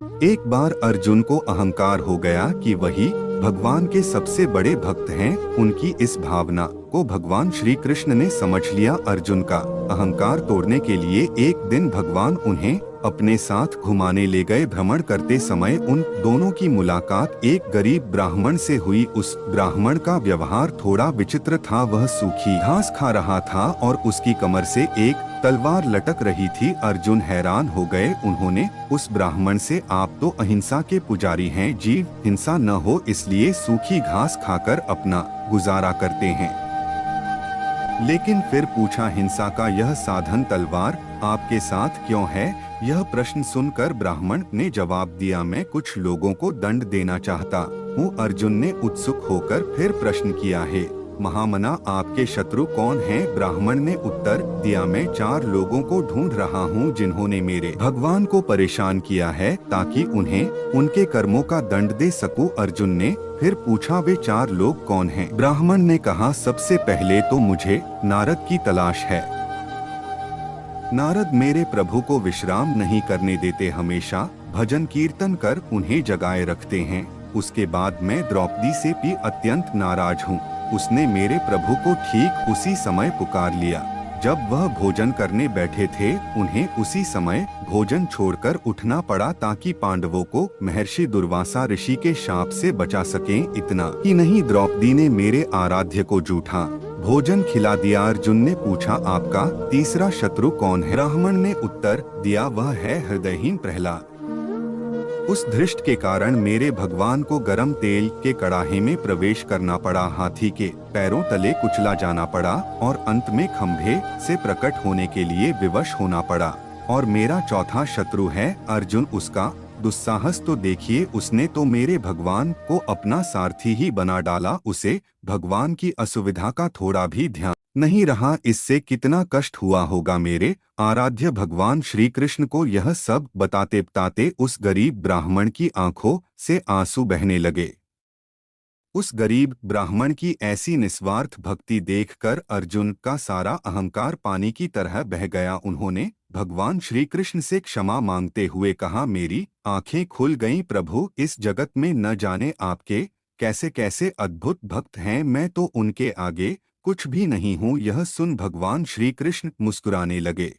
एक बार अर्जुन को अहंकार हो गया कि वही भगवान के सबसे बड़े भक्त हैं। उनकी इस भावना को भगवान श्री कृष्ण ने समझ लिया। अर्जुन का अहंकार तोड़ने के लिए एक दिन भगवान उन्हें अपने साथ घुमाने ले गए। भ्रमण करते समय उन दोनों की मुलाकात एक गरीब ब्राह्मण से हुई। उस ब्राह्मण का व्यवहार थोड़ा विचित्र था। वह सूखी घास खा रहा था और उसकी कमर से एक तलवार लटक रही थी। अर्जुन हैरान हो गए। उन्होंने उस ब्राह्मण से, आप तो अहिंसा के पुजारी हैं जी, हिंसा न हो इसलिए सूखी घास खाकर अपना गुजारा करते हैं, लेकिन फिर पूछा, हिंसा का यह साधन तलवार आपके साथ क्यों है? यह प्रश्न सुनकर ब्राह्मण ने जवाब दिया, मैं कुछ लोगों को दंड देना चाहता हूँ। अर्जुन ने उत्सुक होकर फिर प्रश्न किया, है महामना आपके शत्रु कौन हैं? ब्राह्मण ने उत्तर दिया, मैं 4 लोगों को ढूंढ रहा हूँ जिन्होंने मेरे भगवान को परेशान किया है, ताकि उन्हें उनके कर्मों का दंड दे सकूं। अर्जुन ने फिर पूछा, वे 4 लोग कौन हैं? ब्राह्मण ने कहा, सबसे पहले तो मुझे नारद की तलाश है। नारद मेरे प्रभु को विश्राम नहीं करने देते, हमेशा भजन कीर्तन कर उन्हें जगाए रखते हैं। उसके बाद मैं द्रौपदी से भी अत्यंत नाराज हूँ। उसने मेरे प्रभु को ठीक उसी समय पुकार लिया जब वह भोजन करने बैठे थे। उन्हें उसी समय भोजन छोड़कर उठना पड़ा ताकि पांडवों को महर्षि दुर्वासा ऋषि के शाप से बचा सकें। इतना ही नहीं, द्रौपदी ने मेरे आराध्य को जूठा भोजन खिला दिया। अर्जुन ने पूछा, आपका तीसरा शत्रु कौन है? ब्राह्मण ने उत्तर दिया, वह है हृदयहीन प्रहलाद। उस धृष्ट के कारण मेरे भगवान को गरम तेल के कड़ाहे में प्रवेश करना पड़ा, हाथी के पैरों तले कुचला जाना पड़ा और अंत में खंभे से प्रकट होने के लिए विवश होना पड़ा। और मेरा चौथा शत्रु है अर्जुन। उसका दुस्साहस तो देखिए, उसने तो मेरे भगवान को अपना सारथी ही बना डाला। उसे भगवान की असुविधा का थोड़ा भी ध्यान नहीं रहा। इससे कितना कष्ट हुआ होगा मेरे आराध्य भगवान श्री कृष्ण को। यह सब बताते बताते उस गरीब ब्राह्मण की आंखों से आंसू बहने लगे। उस गरीब ब्राह्मण की ऐसी निस्वार्थ भक्ति देखकर अर्जुन का सारा अहंकार पानी की तरह बह गया। उन्होंने भगवान श्री कृष्ण से क्षमा मांगते हुए कहा, मेरी आंखें खुल गईं प्रभु, इस जगत में न जाने आपके कैसे कैसे अद्भुत भक्त हैं, मैं तो उनके आगे कुछ भी नहीं हूँ। यह सुन भगवान श्री कृष्ण मुस्कुराने लगे।